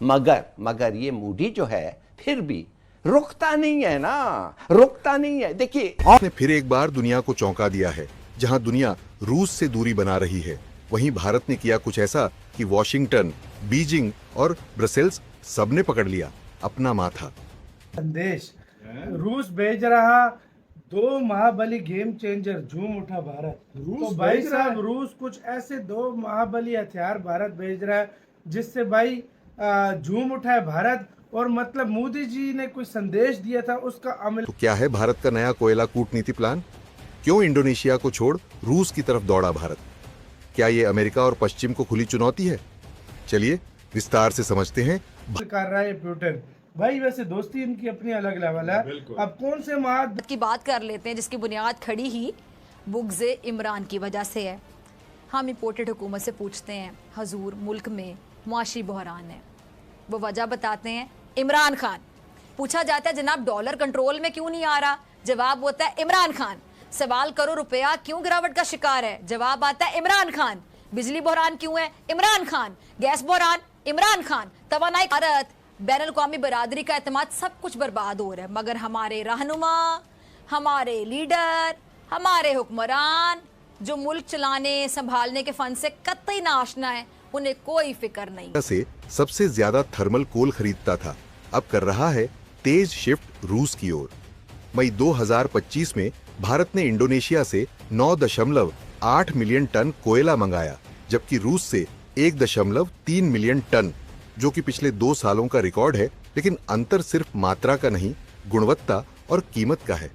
मगर मगर ये मूडी जो है फिर भी रुकता नहीं है ना, रुकता नहीं है। देखिए उसने फिर एक बार दुनिया को चौंका दिया है। जहां दुनिया रूस से दूरी बना रही है, वहीं भारत ने किया कुछ ऐसा कि वॉशिंगटन, बीजिंग और ब्रसेल्स सबने पकड़ लिया अपना माथा। संदेश रूस भेज रहा, 2 महाबली गेम चेंजर, झूम उठा भारत। तो भाई साहब रूस कुछ ऐसे 2 महाबली हथियार भारत भेज रहा है जिससे भाई झूम उठा है भारत। और मतलब मोदी जी ने कोई संदेश दिया था उसका अमल। तो क्या है भारत का नया कोयला कूटनीति प्लान? क्यों इंडोनेशिया को छोड़ रूस की तरफ दौड़ा भारत? क्या ये अमेरिका और पश्चिम को खुली चुनौती है? चलिए विस्तार से समझते हैं। कर रहा है पुतिन भाई। वैसे दोस्ती इनकी अपनी अलग लेवल है। अब कौन से महाद की बात कर लेते हैं जिसकी बुनियाद खड़ी ही बुग़्ज़ इमरान की वजह से है। हम इंपोर्टेड हुकूमत से पूछते हैं, हजूर मुल्क में मुआशी बहरान है, वो वजह बताते हैं इमरान खान। पूछा जाता है जनाब डॉलर कंट्रोल में क्यों नहीं आ रहा? जवाब होता है इमरान खान। सवाल करो रुपया क्यों गिरावट का शिकार है? जवाब आता है इमरान खान। बिजली बहरान क्यों है? इमरान खान। गैस बहरान? इमरान खान। तवानाई भारत, बैन अल-अक़वामी बरादरी का एतमाद, सब कुछ बर्बाद हो रहा है। मगर हमारे रहनुमा, हमारे लीडर, हमारे हुक्मरान जो मुल्क चलाने संभालने के फन से कतई ना आशना है, उन्हें कोई फिक्र नहीं। से सबसे ज्यादा थर्मल कोल खरीदता था, अब कर रहा है तेज शिफ्ट रूस की ओर। मई 2025 में भारत ने इंडोनेशिया से 9.8 मिलियन टन कोयला मंगाया, जबकि रूस से 1.3 मिलियन टन, जो कि पिछले 2 सालों का रिकॉर्ड है। लेकिन अंतर सिर्फ मात्रा का नहीं, गुणवत्ता और कीमत का है।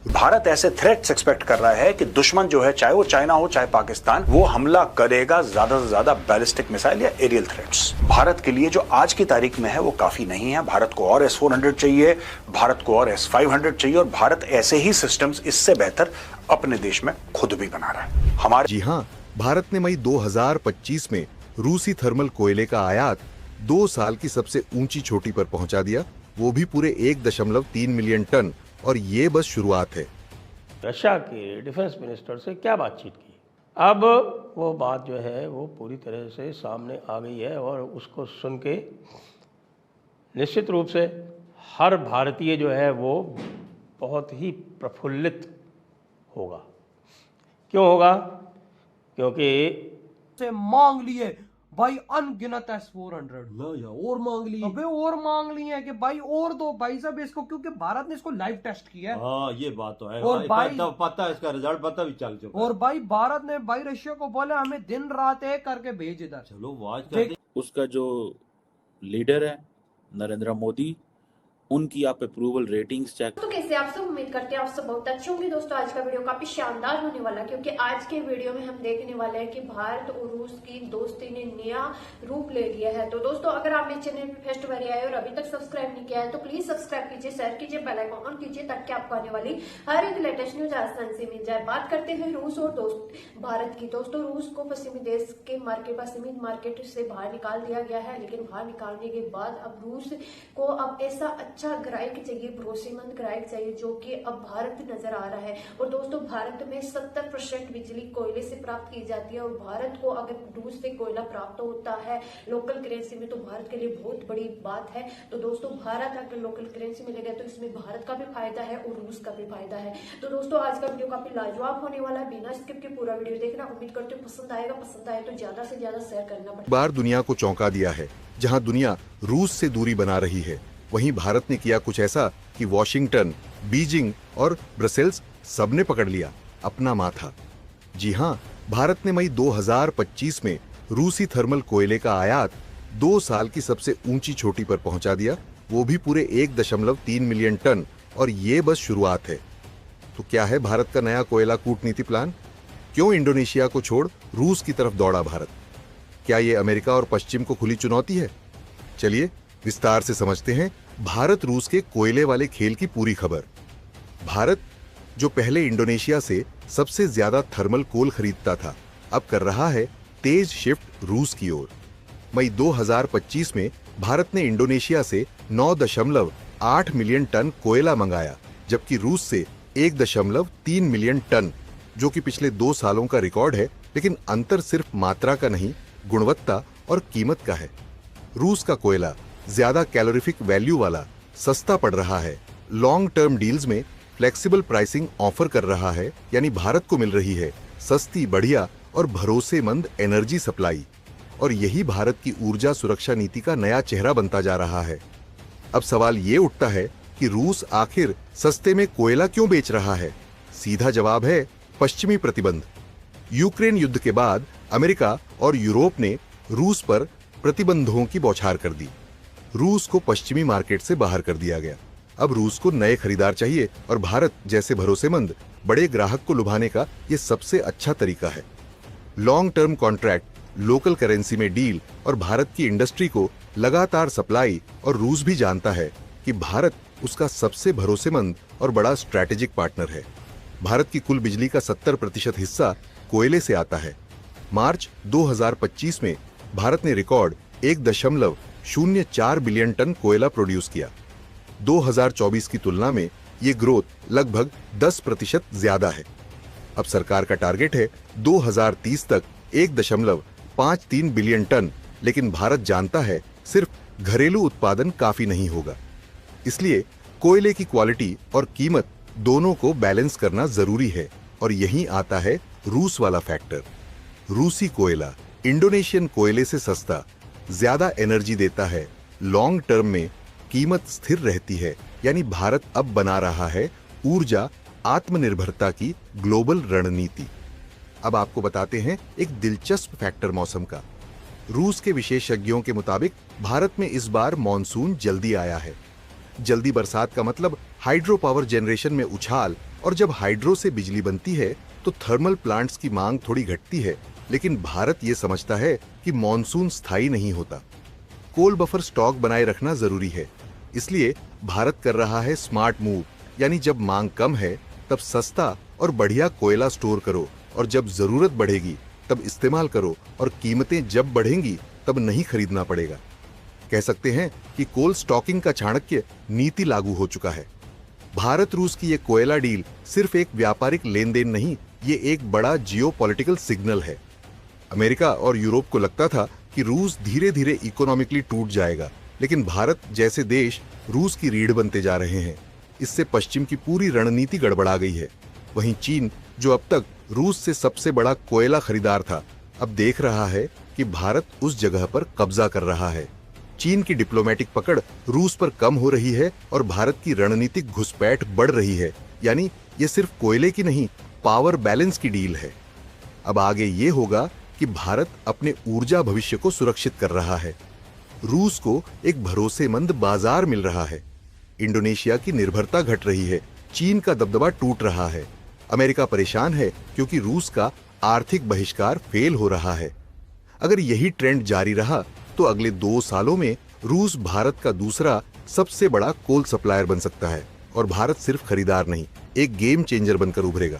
भारत ऐसे थ्रेट्स एक्सपेक्ट कर रहा है कि दुश्मन जो है, चाहे वो चाइना हो चाहे पाकिस्तान, वो हमला करेगा ज्यादा से ज्यादा बैलिस्टिक मिसाइल या एरियल थ्रेट्स। भारत के लिए जो आज की तारीख में है वो काफी नहीं है। भारत को और S-400 चाहिए, भारत को और S-500 चाहिए, और भारत ऐसे ही सिस्टम्स इससे बेहतर अपने देश में खुद भी बना रहा है। हमारे जी हाँ, भारत ने मई 2025 में रूसी थर्मल कोयले का आयात 2 साल की सबसे ऊंची चोटी पर पहुंचा दिया, वो भी पूरे 1.3 मिलियन टन। और ये बस शुरुआत है। रशिया के डिफेंस मिनिस्टर से क्या बातचीत की, अब वो बात जो है वो पूरी तरह से सामने आ गई है, और उसको सुन के निश्चित रूप से हर भारतीय जो है वो बहुत ही प्रफुल्लित होगा। क्यों होगा? क्योंकि से मांग लिए भाई अनगिनत S-400 और मांग ली। अबे और मांग ली है कि भाई और दो भाई साहब इसको, क्योंकि भारत ने इसको लाइव टेस्ट किया है। हाँ ये बात तो है। और भाई पता है, इसका रिजल्ट पता भी चल चुका है। और भाई भारत ने भाई रशिया को बोला हमें दिन रात एक करके भेज इधर। चलो वाच कर। उसका जो लीडर है नरेंद्र मोदी, उनकी आप अप्रूवल रेटिंग्स चेक। तो कैसे आप सब, उम्मीद करते हैं आप सब बहुत अच्छे होंगे। दोस्तों आज का वीडियो काफी शानदार होने वाला है, क्योंकि आज के वीडियो में हम देखने वाले हैं कि भारत और रूस की दोस्ती ने नया रूप ले लिया है। तो दोस्तों अगर आप मेरे चैनल पे फर्स्ट बार आए और अभी तक सब्सक्राइब नहीं किया है तो प्लीज सब्सक्राइब कीजिए, शेयर कीजिए, बेल आइकन ऑन कीजिए, ताकि आपको आने वाली हर एक लेटेस्ट न्यूज आसानी से मिल जाए। बात करते हैं रूस और भारत की। दोस्तों रूस को पश्चिमी देश के पश्चिमी मार्केट से बाहर निकाल दिया गया है, लेकिन बाहर निकालने के बाद अब रूस को अब ऐसा अच्छा ग्राहक चाहिए, भरोसेमंद ग्राहक चाहिए, जो कि अब भारत नजर आ रहा है। और दोस्तों भारत में 70% बिजली कोयले से प्राप्त की जाती है, और भारत को अगर रूस से कोयला प्राप्त होता है लोकल करेंसी में तो भारत के लिए बहुत बड़ी बात है। तो दोस्तों भारत अगर लोकल करेंसी मिलेगा तो इसमें भारत का भी फायदा है और रूस का भी फायदा है। तो दोस्तों आज का वीडियो काफी लाजवाब होने वाला है, बिना स्किप के पूरा वीडियो देखना। उम्मीद करते हो पसंद आएगा, पसंद आए तो ज्यादा से ज्यादा शेयर करना पड़ेगा। बार दुनिया को चौंका दिया है। जहां दुनिया रूस से दूरी बना रही है, वहीं भारत ने किया कुछ ऐसा कि वॉशिंगटन, बीजिंग और ब्रसेल्स सबने पकड़ लिया अपना माथा। जी हाँ, भारत ने मई 2025 में रूसी थर्मल कोयले का आयात 2 साल की सबसे ऊंची चोटी पर पहुंचा दिया, वो भी पूरे 1.3 मिलियन टन। और ये बस शुरुआत है। तो क्या है भारत का नया कोयला कूटनीति प्लान? क्यों इंडोनेशिया को छोड़ रूस की तरफ दौड़ा भारत? क्या ये अमेरिका और पश्चिम को खुली चुनौती है? चलिए विस्तार से समझते हैं भारत रूस के कोयले वाले खेल की पूरी खबर। भारत जो पहले इंडोनेशिया से सबसे ज्यादा थर्मल कोल खरीदता था, अब कर रहा है तेज शिफ्ट रूस की ओर। मई 2025 में भारत ने इंडोनेशिया से 9.8 मिलियन टन कोयला मंगाया, जबकि रूस से 1.3 मिलियन टन, जो कि पिछले 2 सालों का रिकॉर्ड है। लेकिन अंतर सिर्फ मात्रा का नहीं, गुणवत्ता और कीमत का है। रूस का कोयला ज्यादा कैलोरीफिक वैल्यू वाला, सस्ता पड़ रहा है, लॉन्ग टर्म डील्स में फ्लेक्सिबल प्राइसिंग ऑफर कर रहा है, यानी भारत को मिल रही है सस्ती, बढ़िया और भरोसेमंद एनर्जी सप्लाई। और यही भारत की ऊर्जा सुरक्षा नीति का नया चेहरा बनता जा रहा है। अब सवाल ये उठता है कि रूस आखिर सस्ते में कोयला क्यों बेच रहा है? सीधा जवाब है पश्चिमी प्रतिबंध। यूक्रेन युद्ध के बाद अमेरिका और यूरोप ने रूस पर प्रतिबंधों की बौछार कर दी। रूस को पश्चिमी मार्केट से बाहर कर दिया गया। अब रूस को नए खरीदार चाहिए और भारत जैसे भरोसेमंद बड़े ग्राहक को लुभाने का यह सबसे अच्छा तरीका है। Long term contract, local currency में डील और भारत की इंडस्ट्री को लगातार सप्लाई। और रूस भी जानता है कि भारत उसका सबसे भरोसेमंद और बड़ा स्ट्रैटेजिक पार्टनर है। भारत की कुल बिजली का 70% हिस्सा कोयले से आता है। मार्च 2025 में भारत ने रिकॉर्ड 1.04 बिलियन टन कोयला प्रोड्यूस किया। 2024 की तुलना में ये ग्रोथ लगभग 10% ज्यादा है। अब सरकार का टारगेट है 2030 तक 1.53 बिलियन टन, लेकिन भारत जानता है सिर्फ घरेलू उत्पादन काफी नहीं होगा। इसलिए कोयले की क्वालिटी और कीमत दोनों को बैलेंस करना जरूरी है। और यहीं आता है रूस वाला फैक्टर। रूसी कोयला इंडोनेशियन कोयले से सस्ता, ज्यादा एनर्जी देता है, लॉन्ग टर्म में कीमत स्थिर रहती है। यानी भारत अब बना रहा है ऊर्जा आत्मनिर्भरता की ग्लोबल रणनीति। अब आपको बताते हैं एक दिलचस्प फैक्टर मौसम का। रूस के विशेषज्ञों के मुताबिक भारत में इस बार मॉनसून जल्दी आया है। जल्दी बरसात का मतलब हाइड्रो पावर जनरेशन में उछाल, और जब हाइड्रो से बिजली बनती है तो थर्मल प्लांट्स की मांग थोड़ी घटती है। लेकिन भारत ये समझता है कि मॉनसून स्थायी नहीं होता। कोल बफर स्टॉक बनाए रखना जरूरी है। इसलिए भारत कर रहा है स्मार्ट मूव, यानी जब मांग कम है तब सस्ता और बढ़िया कोयला स्टोर करो, और जब जरूरत बढ़ेगी तब इस्तेमाल करो, और कीमतें जब बढ़ेंगी तब नहीं खरीदना पड़ेगा। कह सकते हैं कि कोल स्टॉकिंग का चाणक्य नीति लागू हो चुका है। भारत रूस की ये कोयला डील सिर्फ एक व्यापारिक लेन देन नहीं, ये एक बड़ा जियोपॉलिटिकल सिग्नल है। अमेरिका और यूरोप को लगता था कि रूस धीरे धीरे इकोनॉमिकली टूट जाएगा, लेकिन भारत जैसे देश रूस की रीढ़ बनते जा रहे हैं। इससे पश्चिम की पूरी रणनीति गड़बड़ा गई है। वहीं चीन, जो अब तक रूस से सबसे बड़ा कोयला खरीदार था, अब देख रहा है कि भारत उस जगह पर कब्जा कर रहा है। चीन की डिप्लोमेटिक पकड़ रूस पर कम हो रही है और भारत की रणनीतिक घुसपैठ बढ़ रही है। यानी ये सिर्फ कोयले की नहीं, पावर बैलेंस की डील है। अब आगे ये होगा कि भारत अपने ऊर्जा भविष्य को सुरक्षित कर रहा है। रूस को एक भरोसेमंद बाजार मिल रहा है। इंडोनेशिया की निर्भरता घट रही है। चीन का दबदबा टूट रहा है। अमेरिका परेशान है क्योंकि रूस का आर्थिक बहिष्कार फेल हो रहा है। अगर यही ट्रेंड जारी रहा तो अगले 2 सालों में रूस भारत का दूसरा सबसे बड़ा कोल सप्लायर बन सकता है, और भारत सिर्फ खरीदार नहीं, एक गेम चेंजर बनकर उभरेगा।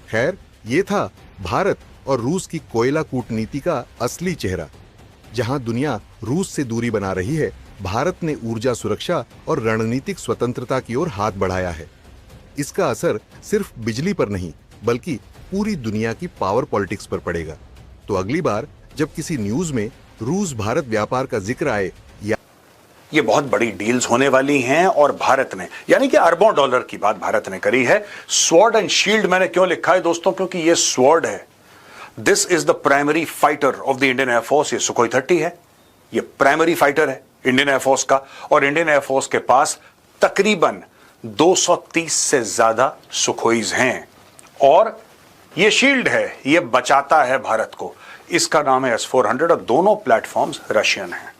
खैर, ये था भारत और रूस की कोयला कूटनीति का असली चेहरा। जहां दुनिया रूस से दूरी बना रही है, भारत ने ऊर्जा सुरक्षा और रणनीतिक स्वतंत्रता की ओर हाथ बढ़ाया है। इसका असर सिर्फ बिजली पर नहीं, बल्कि पूरी दुनिया की पावर पॉलिटिक्स पर पड़ेगा। तो अगली बार जब किसी न्यूज में रूस भारत व्यापार का जिक्र आए, या ये बहुत बड़ी डील्स होने वाली हैं, और भारत ने, यानी कि अरबों डॉलर की बात भारत ने करी है। स्वॉर्ड एंड शील्ड मैंने क्यों लिखा है दोस्तों? क्योंकि ये स्वॉर्ड है। This is the primary fighter of the Indian air force. ये सुखोई 30 है, ये प्राइमरी फाइटर है इंडियन एयरफोर्स का, और इंडियन एयरफोर्स के पास तकरीबन 230 से ज्यादा सुखोईज हैं। और ये शील्ड है, ये बचाता है भारत को। इसका नाम है S-400, और दोनों प्लेटफॉर्म्स रशियन हैं।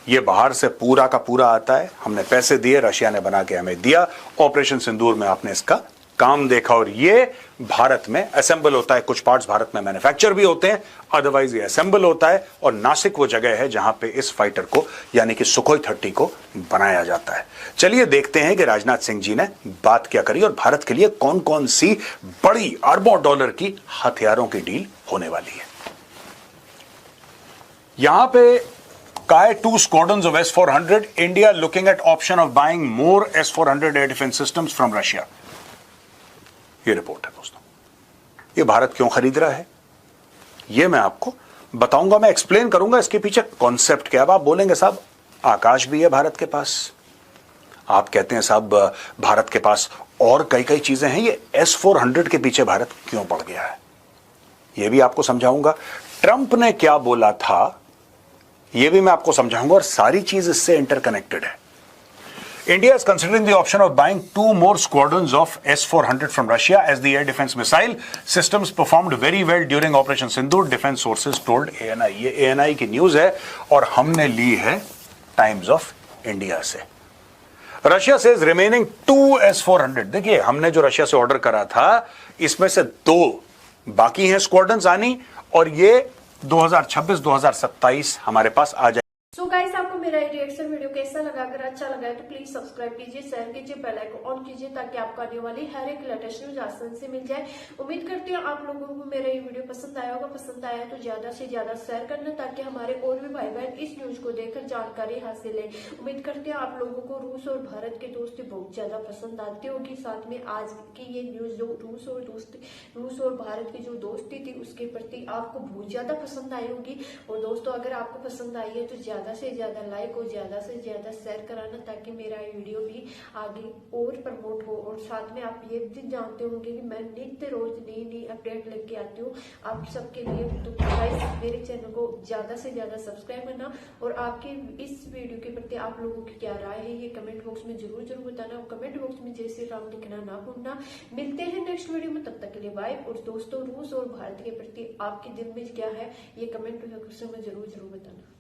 ये बाहर से पूरा का पूरा आता है, हमने पैसे दिए, रशिया ने बना के हमें दिया। ऑपरेशन सिंदूर में आपने इसका काम देखा, और ये भारत में असेंबल होता है। कुछ पार्ट्स भारत में मैन्युफैक्चर भी होते हैं, अदरवाइज ये असेंबल होता है। और नासिक वो जगह है जहां पे इस फाइटर को, यानी कि सुखोई 30 को बनाया जाता है। चलिए देखते हैं कि राजनाथ सिंह जी ने बात क्या करी, और भारत के लिए कौन कौन सी बड़ी अरबों डॉलर की हथियारों की डील होने वाली है। यहां पे Kai 2 squadrons of S-400, India looking at option of buying more S-400 air defense systems from Russia. ये रिपोर्ट है दोस्तों। ये भारत क्यों खरीद रहा है, ये मैं आपको बताऊंगा, मैं एक्सप्लेन करूंगा इसके पीछे कॉन्सेप्ट क्या है। अब आप बोलेंगे साहब आकाश भी है भारत के पास, आप कहते हैं साहब भारत के पास और कई कई चीजें हैं, ये S-400 के पीछे भारत क्यों पड़ गया है, ये भी आपको समझाऊंगा। ट्रंप ने क्या बोला था ये भी मैं आपको समझाऊंगा, और सारी चीज इससे इंटरकनेक्टेड है। India is considering the option of buying 2 more squadrons of S-400 from Russia as the air defense missile systems performed very well during Operation Sindoor, defense sources told ANI। ये ANI की news है और हमने ली है times of India से। Russia says remaining 2 S-400, देखिए हमने जो रशिया से ऑर्डर करा था इसमें से 2 बाकी हैं स्क्वाड्रन्स आनी, और ये 2026-2027 हमारे पास आ जाए। सो गाइस, आपको मेरा ये रिएक्शन वीडियो कैसा लगा? अगर अच्छा लगा है तो प्लीज सब्सक्राइब कीजिए, शेयर कीजिए, बेल आइकन ऑन कीजिए ताकि आपको आने वाली हर एक लेटेस्ट न्यूज आसानी से मिल जाए। उम्मीद करती हूँ आप लोगों को मेरा ये वीडियो पसंद आया होगा। पसंद आया तो ज्यादा से ज्यादा शेयर करना ताकि हमारे और भी भाई बहन इस न्यूज को देखकर जानकारी हासिल है। उम्मीद करती हूँ आप लोगों को रूस और भारत के दोस्ती बहुत ज्यादा पसंद आती होगी। साथ में आज की ये न्यूज जो रूस और भारत की जो दोस्ती थी उसके प्रति आपको बहुत ज्यादा पसंद आई होगी। और दोस्तों अगर आपको पसंद आई है तो ज्यादा से ज्यादा लाइक और ज्यादा से ज्यादा शेयर कराना ताकि मेरा वीडियो भी आगे और प्रमोट हो। और साथ में आप ये भी जानते होंगे कि मैं नित्य रोज नई अपडेट लेके आती हूँ आप सबके लिए। तो गाइस मेरे चैनल को ज्यादा से ज्यादा सब्सक्राइब करना, और आपकी इस वीडियो के प्रति आप लोगों की क्या राय है ये कमेंट बॉक्स में जरूर बताना। कमेंट बॉक्स में जय श्री राम लिखना ना भूलना। मिलते हैं नेक्स्ट वीडियो में, तब तक के लिए बाय। और दोस्तों रूस और भारत के प्रति आपके दिल में क्या है ये कमेंट बॉक्स में जरूर बताना।